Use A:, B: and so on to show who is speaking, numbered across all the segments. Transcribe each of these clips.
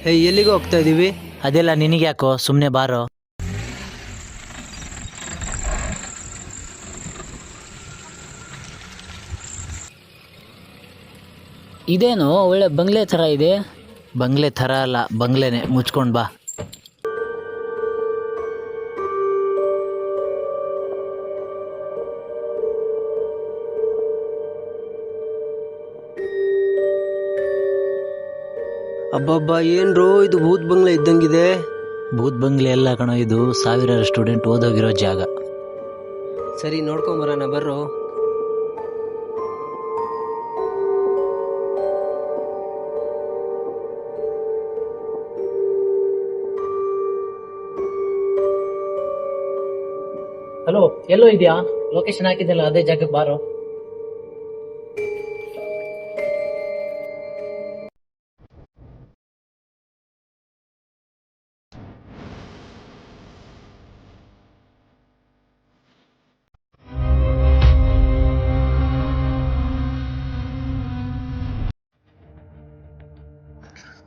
A: ಎಲ್ಲಿಗೆ ಹೋಗ್ತಾ ಇದೀವಿ?
B: ಅದೆಲ್ಲ ನಿನಗೆ ಯಾಕೋ, ಸುಮ್ಮನೆ ಬಾರೋ.
C: ಇದೇನು ಒಳ್ಳೆ ಬಂಗ್ಲೆ ಥರ ಇದೆ.
B: ಬಂಗ್ಲೆ ಥರ ಅಲ್ಲ, ಬಂಗ್ಲೆನೆ, ಮುಚ್ಕೊಂಡು ಬಾ.
A: ಅಬ್ಬಬ್ಬಾ, ಏನ್ರೋ ಇದು ಭೂತ್ ಬಂಗ್ಲೆ ಇದ್ದಂಗಿದೆ.
B: ಭೂತ್ ಬಂಗ್ಲೆ ಎಲ್ಲ ಕಣೋ, ಇದು ಸಾವಿರಾರು ಸ್ಟೂಡೆಂಟ್ ಓದೋಗಿರೋ ಜಾಗ.
A: ಸರಿ, ನೋಡ್ಕೊಂಬರೋಣ ಬರ್ರೋ.
C: ಹಲೋ, ಎಲ್ಲೋ ಇದೆಯಾ? ಲೊಕೇಶನ್ ಹಾಕಿದ್ದಲ್ಲ, ಅದೇ ಜಾಗಕ್ಕೆ ಬಾರೋ.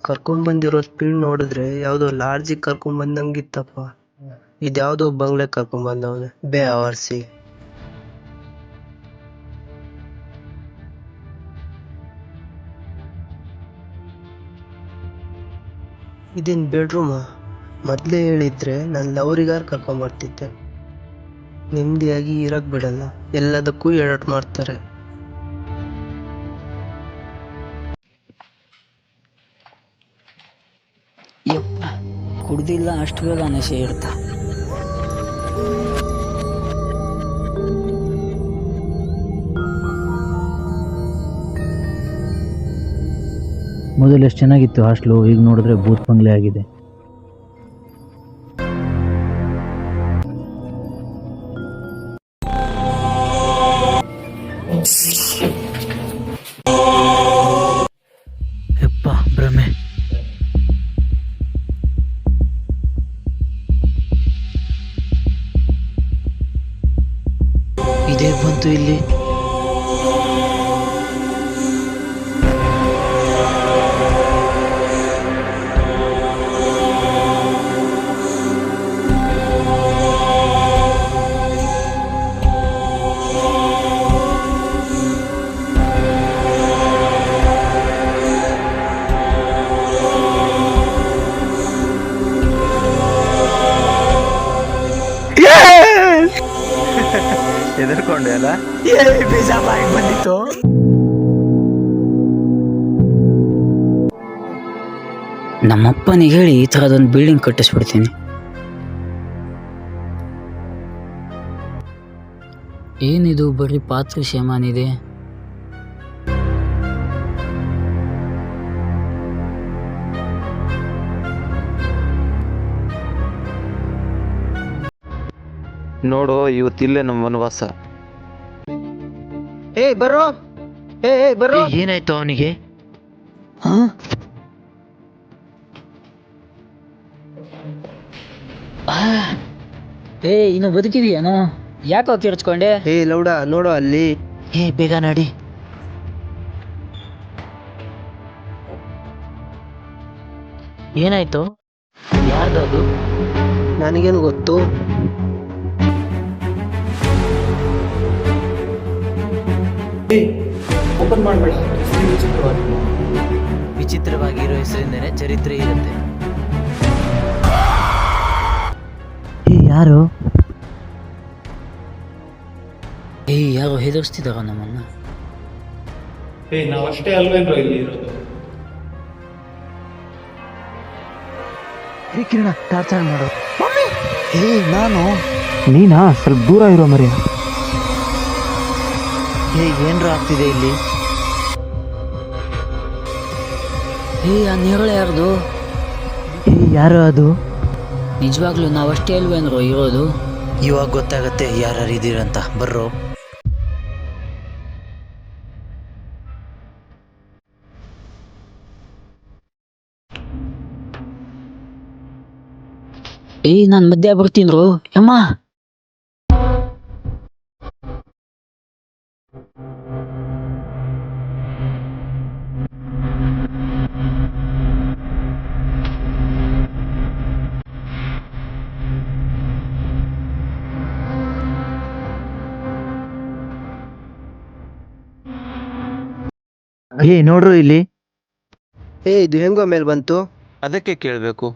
A: ಕರ್ಕೊಂಬಂದಿರೋ ಸ್ಪೀಡ್ ನೋಡಿದ್ರೆ ಯಾವ್ದೋ ಲಾಡ್ಜಿಗೆ ಕರ್ಕೊಂಬಂದಂಗಿತ್ತಪ್ಪ. ಇದ್ಯಾವ್ದೋ ಬಂಗ್ಲೆ ಕರ್ಕೊಂಬಂದವನೆ ಬೇವರ್ಸಿ. ಇದೇನ್ ಬೆಡ್ರೂಮ? ಮೊದ್ಲೇ ಹೇಳಿದ್ರೆ ನಾನು ಲವ್ರಿಗಾರ್ ಕರ್ಕೊಂಬರ್ತಿದ್ದೆ. ನೆಮ್ಮದಿಯಾಗಿ ಇರಕ್ ಬಿಡಲ್ಲ, ಎಲ್ಲದಕ್ಕೂ ಎಡಟ್ ಮಾಡ್ತಾರೆ.
C: ಯಪ್ಪ, ಕುಡ್ದಿಲ್ಲ ಅಷ್ಟು ಬೇಗ ನಶೆ ಇರ್ತಾ.
B: ಮೊದಲು ಎಷ್ಟು ಚೆನ್ನಾಗಿತ್ತು ಹಾಸ್ಟ್ಲು, ಈಗ ನೋಡಿದ್ರೆ ಭೂತ್ ಬಂಗ್ಲೆ ಆಗಿದೆ. ಯಪ್ಪ, ಭ್ರಮೆ. ಇದೇ ಬಂತು ಇಲ್ಲಿ.
A: ಹೆದರ್ಕೊಂಡೆ ಅಲ್ಲ?
B: ಬೀಜ ಬಾಯಿಗೆ ಬಂದಿತ್ತು.
C: ನಮ್ಮಪ್ಪನಿಗೆ ಹೇಳಿ ಈ ಥರದೊಂದು ಬಿಲ್ಡಿಂಗ್ ಕಟ್ಟಿಸ್ಬಿಡ್ತೀನಿ. ಏನಿದು ಬರೀ ಪಾತ್ರೆ ಸಾಮಾನಿದೆ.
D: ನೋಡು, ಇವತ್ತಿಲ್ಲೇ ನಮ್ಮ ವನವಾಸ.
A: ಬರೋ. ಬರೋ.
B: ಏನಾಯ್ತು ಅವನಿಗೆ?
C: ಇನ್ನು ಬದುಕಿದೀಯೇನೋ? ಯಾಕೋ ಕಿರ್ಚ್ಕೊಂಡೆ?
A: ಲೌಡ, ನೋಡು ಅಲ್ಲಿ.
B: ಬೇಗ ನಡಿ. ಏನಾಯ್ತು? ಯಾರ್ದದು?
A: ನನಗೇನು ಗೊತ್ತು?
C: ಓಪನ್ ಮಾಡಬೇಡ.
B: ವಿಚಿತ್ರವಾಗಿರೋ ಹೆಸರಿಂದನೇ ಚರಿತ್ರೆ ಇರುತ್ತೆ. ಯಾರು?
C: ಯಾರೋ ಹೆದರ್ಸ್ತಿದಾರ ನಮ್ಮನ್ನ.
E: ನಾವಷ್ಟೇ ಅಲ್ವೇನ್ರೋ ಇಲ್ಲಿ ಇರೋದು?
B: ಕಿರಣ, ಟಾರ್ಚರ್ ಮಾಡು.
A: ನಾನು.
B: ನೀನಾ? ಸ್ವಲ್ಪ ದೂರ ಇರೋ ಮರ್ಯ. ಏನ್ರ ಆಗ್ತಿದೆ ಇಲ್ಲಿ?
C: ಆ ನೇರಳೆ ಯಾರ್ದು?
B: ಯಾರು ಅದು?
C: ನಿಜವಾಗ್ಲೂ ನಾವಷ್ಟೇ ಅಲ್ವೇನ್ರೋ ಇರೋದು?
B: ಇವಾಗ ಗೊತ್ತಾಗತ್ತೆ ಯಾರು ಇದೀರಂತ. ಬರ್ರೋ.
C: ನಾನು ಮಧ್ಯ ಬರ್ತೀನ್ರೋ. ಅಮ್ಮ,
E: ಏ ನೋಡ್ರು ಇಲ್ಲಿ.
A: ಇದು ಹೆಂಗೋ ಮೇಲೆ ಬಂತು?
D: ಅದಕ್ಕೆ ಕೇಳಬೇಕು.